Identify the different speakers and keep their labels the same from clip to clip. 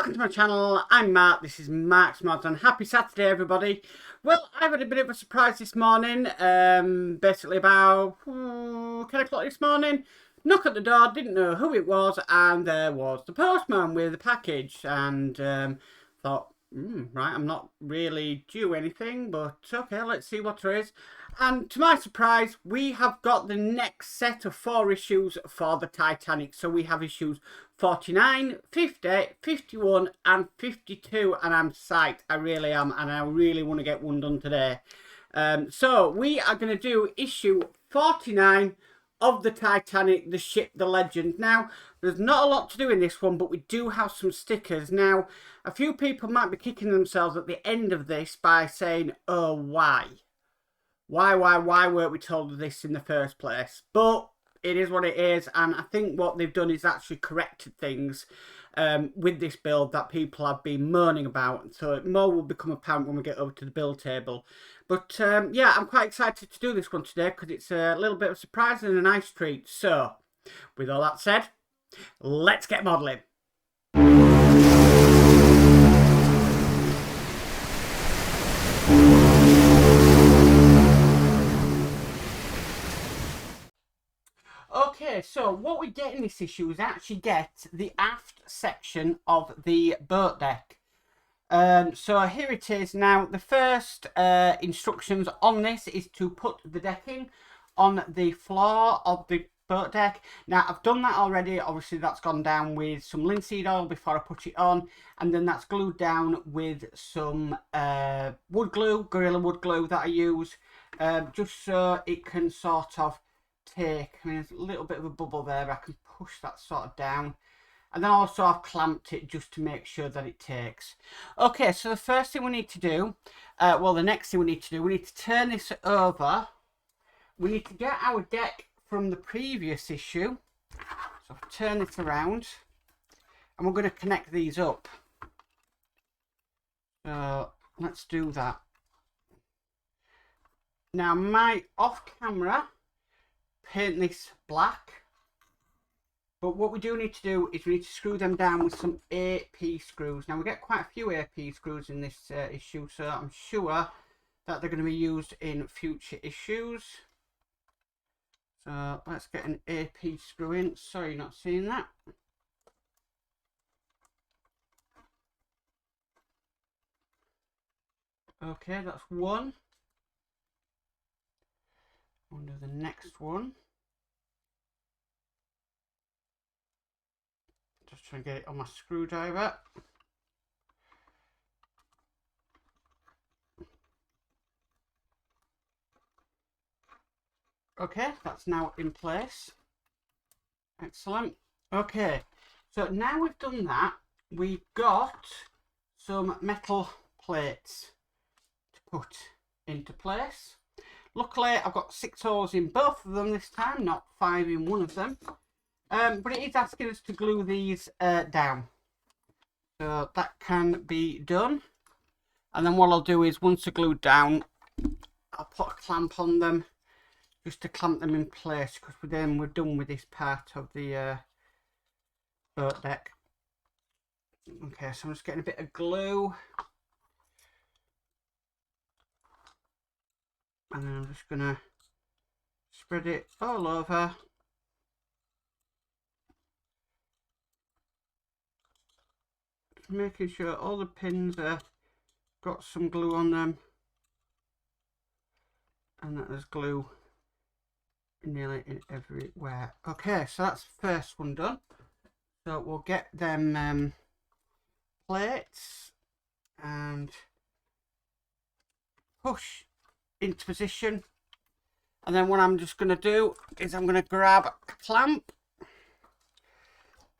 Speaker 1: Welcome to my channel. I'm Mark. This is Mark's Mods and happy Saturday, everybody. Well, I've had a bit of a surprise this morning. Basically about 10 o'clock this morning. Knock at the door, didn't know who it was, and there was the postman with a package. And thought, right, I'm not really due anything, but okay, let's see what there is. And to my surprise, we have got the next set of 4 issues for the Titanic. So we have issues 49, 50, 51 and 52, and I'm psyched. I really am, and I really want to get one done today. So we are going to do issue 49 of the Titanic, the ship, the legend. Now, there's not a lot to do in this one, but we do have some stickers. Now, a few people might be kicking themselves at the end of this by saying, oh, why? Why weren't we told this in the first place? But it is what it is, and I think what they've done is actually corrected things with this build that people have been moaning about. So more will become apparent when we get over to the build table. But yeah, I'm quite excited to do this one today because it's a little bit of a surprise and a nice treat. So, with all that said, let's get modelling. Okay, so what we get in this issue is actually get the aft section of the boat deck. So here it is. Now, the first instructions on this is to put the decking on the floor of the boat deck. Now, I've done that already. Obviously, that's gone down with some linseed oil before I put it on. And then that's glued down with some wood glue, Gorilla wood glue that I use. Just so it can sort of take, I mean, there's a little bit of a bubble there, I can push that sort of down, and then also I've clamped it just to make sure that it takes. Okay, so the first thing we need to do, well, the next thing we need to do, we need to turn this over. We need to get our deck from the previous issue, so turn it around, and we're going to connect these up. So let's do that. Now, my off camera paint this black, but what we do need to do is we need to screw them down with some AP screws. Now, we get quite a few AP screws in this issue, so I'm sure that they're going to be used in future issues. So let's get an AP screw in. Sorry, you're not seeing that. Okay, that's one. I'll do the next one. Just trying to get it on my screwdriver. Okay, that's now in place. Excellent. Okay, so now we've done that, we've got some metal plates to put into place. Luckily, I've got 6 holes in both of them this time, not 5 in one of them. But it is asking us to glue these down. So that can be done. And then what I'll do is, once they're glued down, I'll put a clamp on them just to clamp them in place, because then we're done with this part of the boat deck. Okay, so I'm just getting a bit of glue. And then I'm just going to spread it all over. Just making sure all the pins are got some glue on them. And that there's glue nearly in everywhere. Okay, so that's the first one done. So we'll get them plates and push into position, and then what I'm just going to do is I'm going to grab a clamp.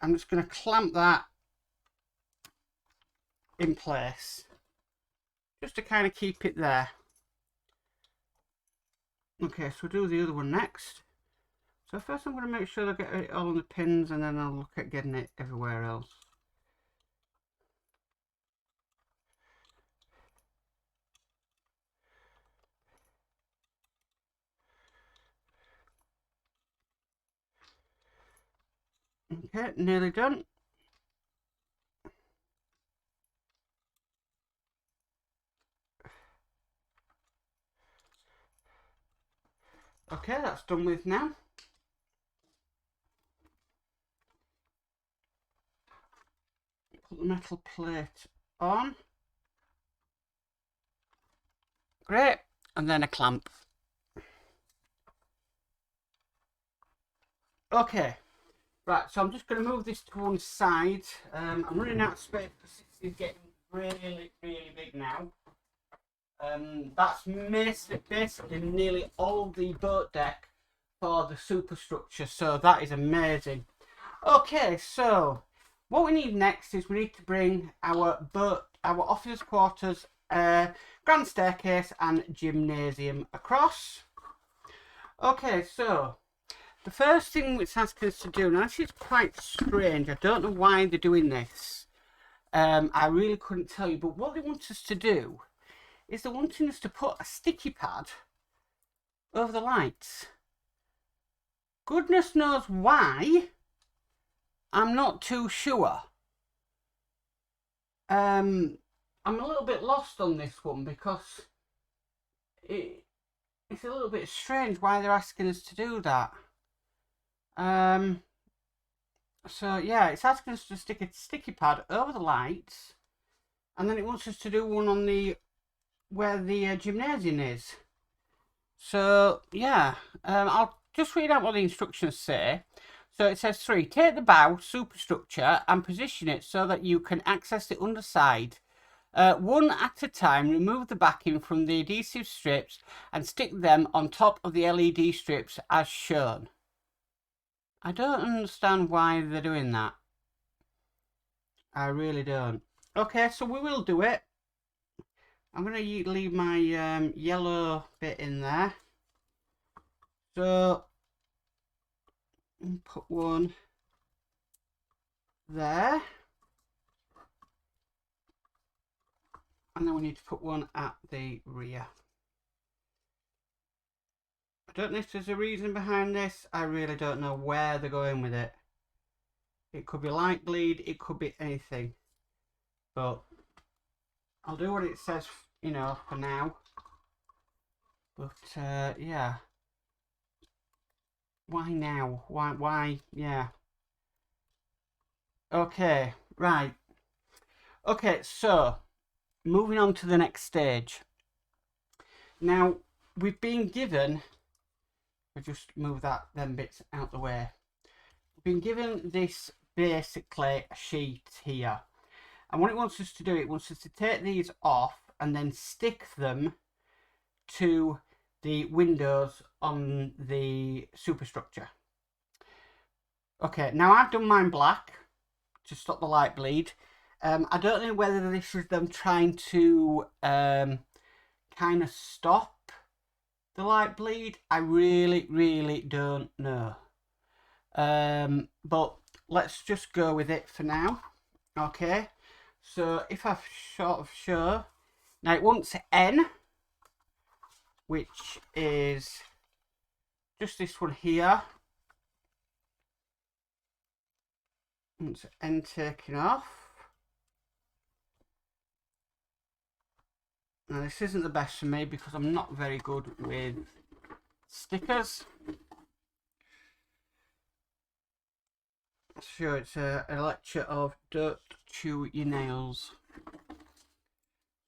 Speaker 1: I'm just going to clamp that in place just to kind of keep it there. Okay, so we'll do the other one next. So first I'm going to make sure I get it all on the pins, and then I'll look at getting it everywhere else. Okay, nearly done. Okay, that's done with now. Put the metal plate on. Great. And then a clamp. Okay. Right, so I'm just going to move this to one side. I'm running out of space because this is getting really, really big now. That's basically nearly all the boat deck for the superstructure, so that is amazing. Okay, so what we need next is we need to bring our officers' quarters, grand staircase and gymnasium across. Okay, so the first thing it's asking us to do, now this is quite strange, I don't know why they're doing this. I really couldn't tell you, but what they want us to do is they're wanting us to put a sticky pad over the lights. Goodness knows why. I'm not too sure. I'm a little bit lost on this one because it's a little bit strange why they're asking us to do that. So yeah, it's asking us to stick a sticky pad over the lights, and then it wants us to do one on the where the gymnasium is. So yeah, I'll just read out what the instructions say. So it says 3, take the bow superstructure and position it so that you can access the underside. One at a time, remove the backing from the adhesive strips and stick them on top of the LED strips as shown. I don't understand why they're doing that. I really don't. Okay, so we will do it. I'm going to leave my yellow bit in there. So, put one there. And then we need to put one at the rear. I don't know if there's a reason behind this. I really don't know where they're going with it. It could be light bleed, it could be anything. But I'll do what it says, you know, for now. But yeah. Why now? Why? Yeah. Okay, right. Okay, so moving on to the next stage. Now, we've been given, I'll just move them bits out the way. We've been given this basically sheet here. And what it wants us to do, it wants us to take these off and then stick them to the windows on the superstructure. Okay, now I've done mine black to stop the light bleed. I don't know whether this is them trying to kind of stop the light bleed. I really, really don't know. But let's just go with it for now. Okay, so if I sort of show, now it wants N, which is just this one here. It's N taken off. Now this isn't the best for me because I'm not very good with stickers. So it's a lecture of don't chew your nails.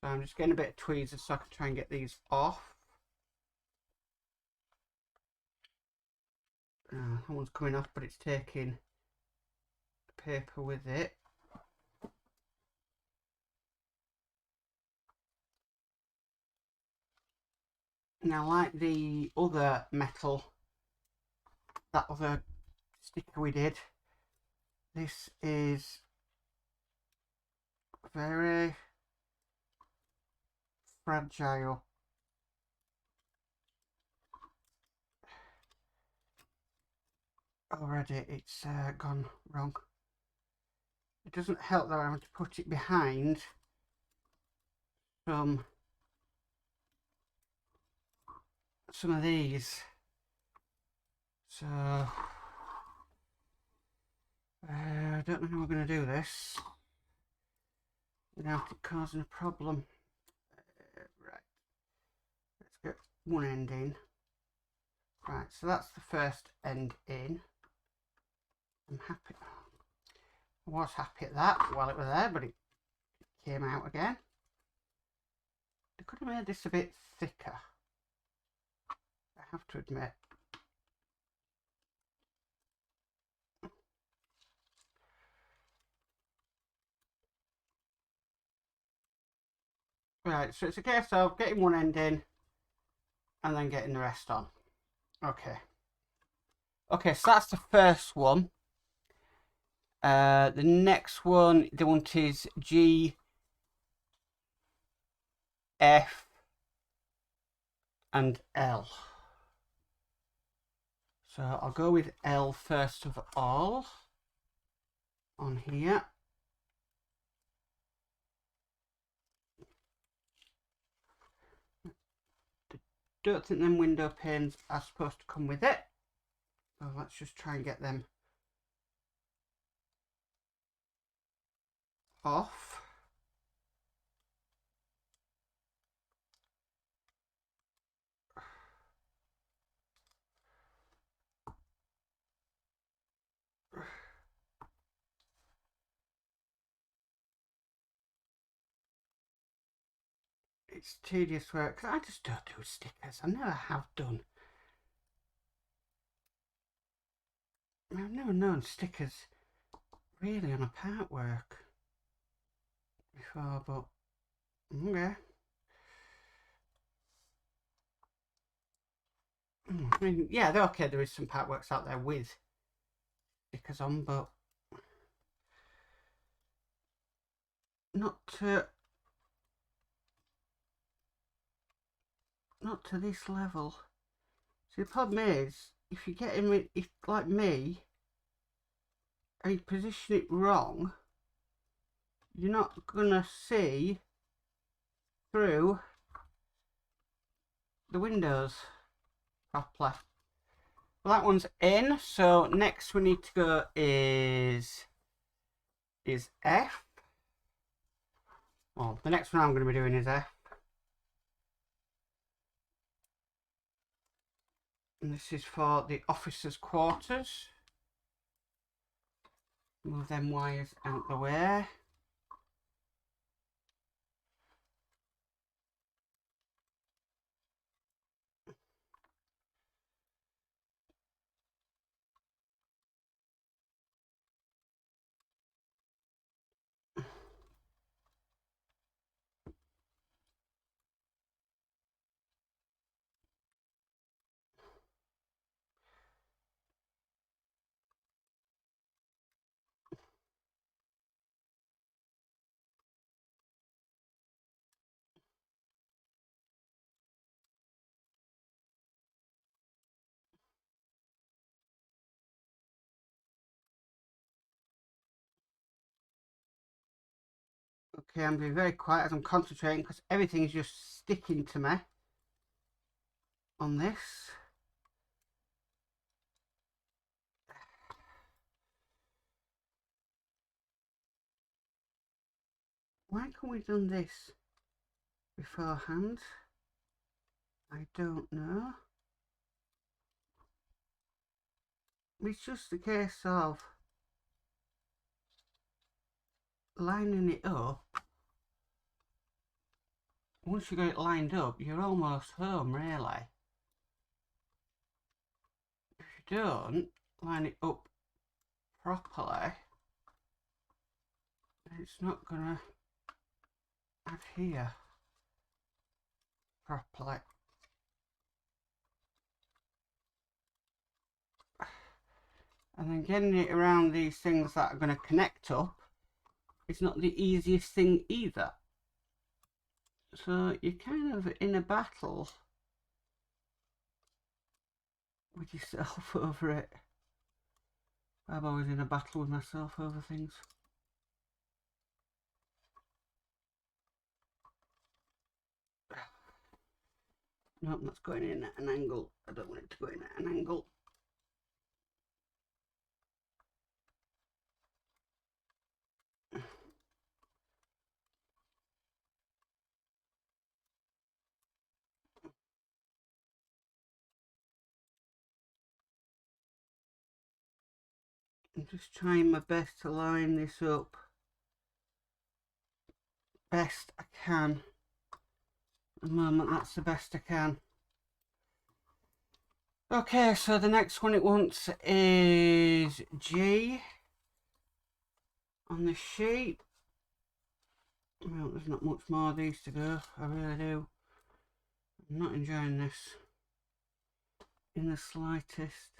Speaker 1: So I'm just getting a bit of tweezers so I can try and get these off. That one's coming off, but it's taking paper with it. Now, like the other metal, that other sticker we did, this is very fragile. Already it's gone wrong. It doesn't help that I have to put it behind some of these. So I don't know how we're going to do this without it causing a problem. Right, let's get one end in. Right, so that's the first end in. I'm happy. I was happy at that while it was there, but it came out again. They could have made this a bit thicker, I have to admit. Right, so it's a case of getting one end in and then getting the rest on. Okay. Okay, so that's the first one. The next one, they want is G, F, and L. So I'll go with L first of all on here. Don't think them window panes are supposed to come with it. So let's just try and get them off. It's tedious work because I just don't do stickers. I never have done. I've never known stickers really on a part work before, but okay. I mean, yeah, they're okay. There is some part works out there with stickers on, but not to this level. See, the problem is, if you get him, if like me, and you position it wrong, you're not gonna see through the windows properly. Well, that one's in. So next we need to go is F. Well, the next one I'm going to be doing is F. And this is for the officers' quarters. Move them wires out the way. Okay, I'm being very quiet as I'm concentrating because everything is just sticking to me on this. Why can't we have done this beforehand? I don't know. It's just a case of lining it up. Once you got it lined up, you're almost home, really. If you don't line it up properly, it's not gonna adhere properly. And then getting it around these things that are going to connect up is not the easiest thing either. So you're kind of in a battle with yourself over it. I'm always in a battle with myself over things. Nope, that's going in at an angle. I don't want it to go in at an angle. I'm just trying my best to line this up best I can. At the moment, that's the best I can. Okay, so the next one it wants is G on the sheet. Well, there's not much more of these to go. I really do. I'm not enjoying this in the slightest.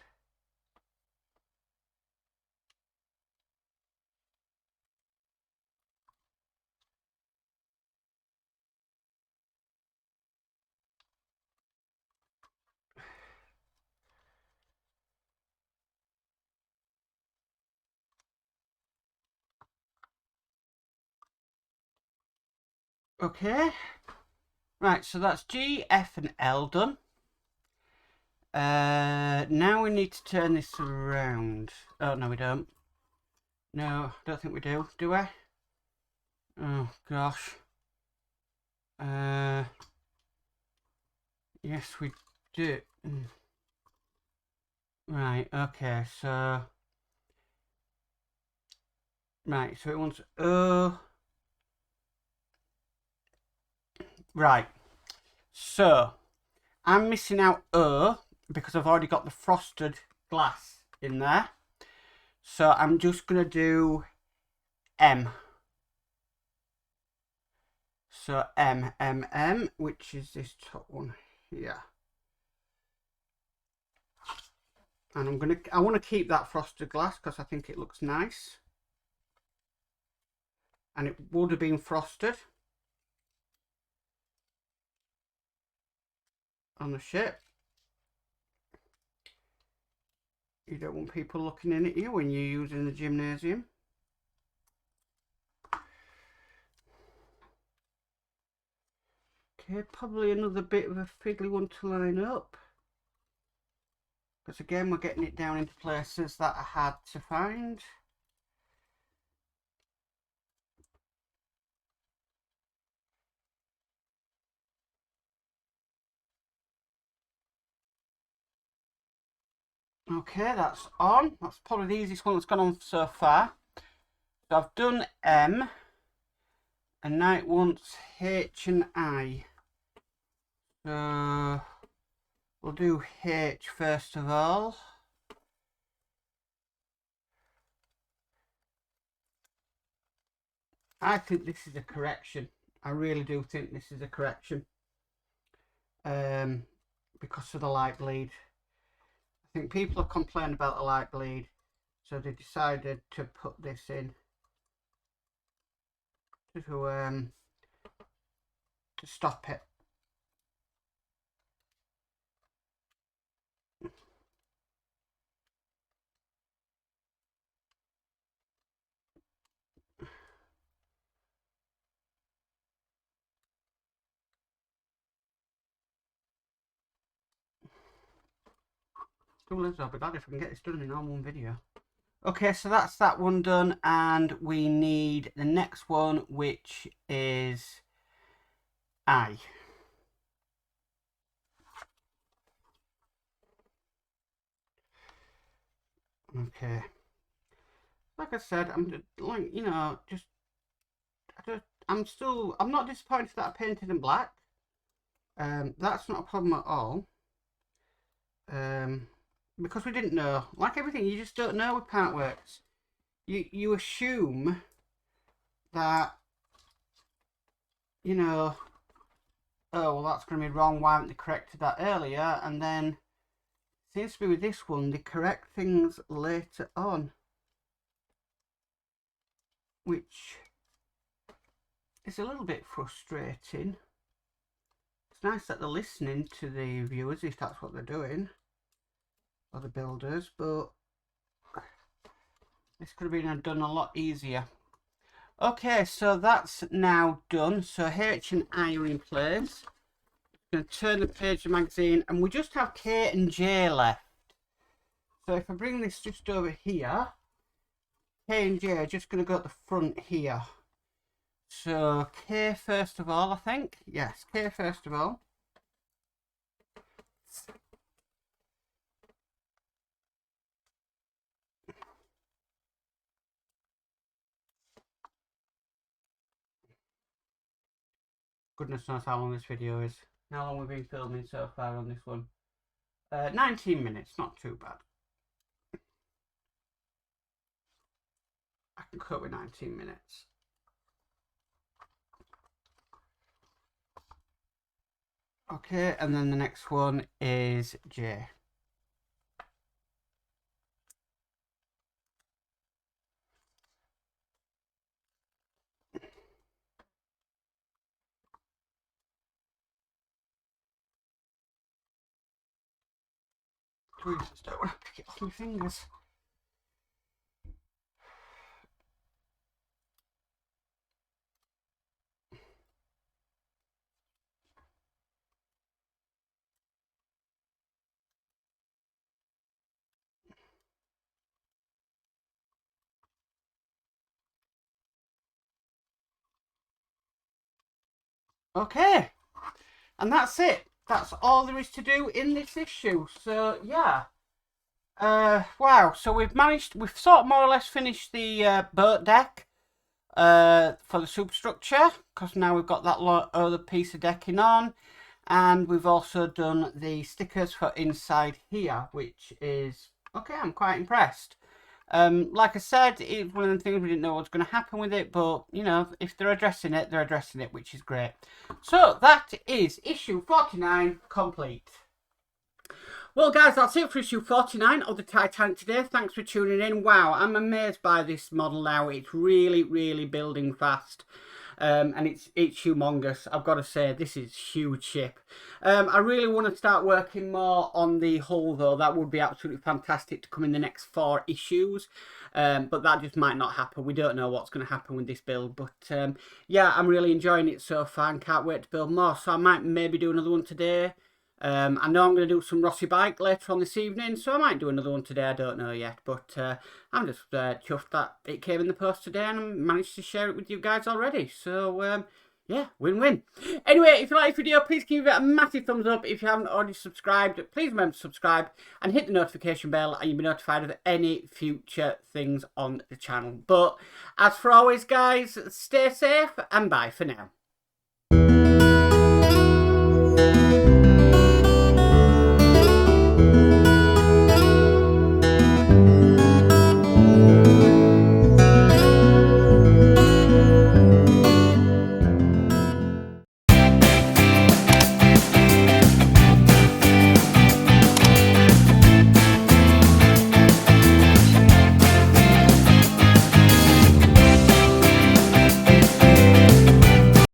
Speaker 1: Okay. Right, so that's G, F and L done. Now we need to turn this around. Oh, no we don't. No, I don't think we do. Do I? Oh, gosh. Yes, we do. Right, okay, so... Right, so it wants O. Right, so I'm missing out O because I've already got the frosted glass in there. So I'm just going to do M. So M, which is this top one here. And I want to keep that frosted glass because I think it looks nice. And it would have been frosted on the ship. You don't want people looking in at you when you're using the gymnasium. Okay, probably another bit of a fiddly one to line up. Because again, we're getting it down into places that I had to find. Okay, that's on. That's probably the easiest one that's gone on so far. So I've done M. And now it wants H and I. So we'll do H first of all. I think this is a correction. I really do think this is a correction. Because of the light bleed. I think people have complained about the light bleed, so they decided to put this in to stop it. I'll be glad if I can get this done in all one video. Okay, so that's that one done, and we need the next one, which is I. Okay. Like I said, I'm like, you know, I'm not disappointed that I painted in black. That's not a problem at all. Because we didn't know. Like everything, you just don't know with part works. You assume that, you know, oh, well, that's going to be wrong. Why haven't they corrected that earlier? And then, it seems to be with this one, they correct things later on. Which is a little bit frustrating. It's nice that they're listening to the viewers, if that's what they're doing. Or the builders, but this could have been done a lot easier. Okay, so that's now done. So H and I are in place. I'm going to turn the page of the magazine, and we just have K and J left. So if I bring this just over here, K and J are just going to go at the front here. So K first of all, I think. Yes, K first of all. Goodness knows how long this video is. How long we've been filming so far on this one. 19 minutes, not too bad. I can cope with 19 minutes. Okay, and then the next one is J. Jesus, don't want to pick it off my fingers. Okay, and that's it. That's all there is to do in this issue. So yeah, wow. So we've sort of more or less finished the boat deck for the superstructure, because now we've got that other piece of decking on, and we've also done the stickers for inside here, which is okay. I'm quite impressed. Like I said, it's one of the things we didn't know what was going to happen with it, but, you know, if they're addressing it, they're addressing it, which is great. So, that is issue 49 complete. Well, guys, that's it for issue 49 of the Titanic today. Thanks for tuning in. Wow, I'm amazed by this model now. It's really, really building fast. And it's humongous. I've got to say, this is huge ship. I really want to start working more on the hull, though. That would be absolutely fantastic to come in the next 4 issues. But that just might not happen. We don't know what's going to happen with this build. But yeah, I'm really enjoying it so far and can't wait to build more. So I might maybe do another one today. I know I'm going to do some Rossi bike later on this evening, so I might do another one today. I don't know yet, but I'm just chuffed that it came in the post today and I managed to share it with you guys already. So yeah, win-win. Anyway, if you like the video, please give it a massive thumbs up. If you haven't already subscribed, please remember to subscribe and hit the notification bell, and you'll be notified of any future things on the channel. But as for always, guys, stay safe and bye for now.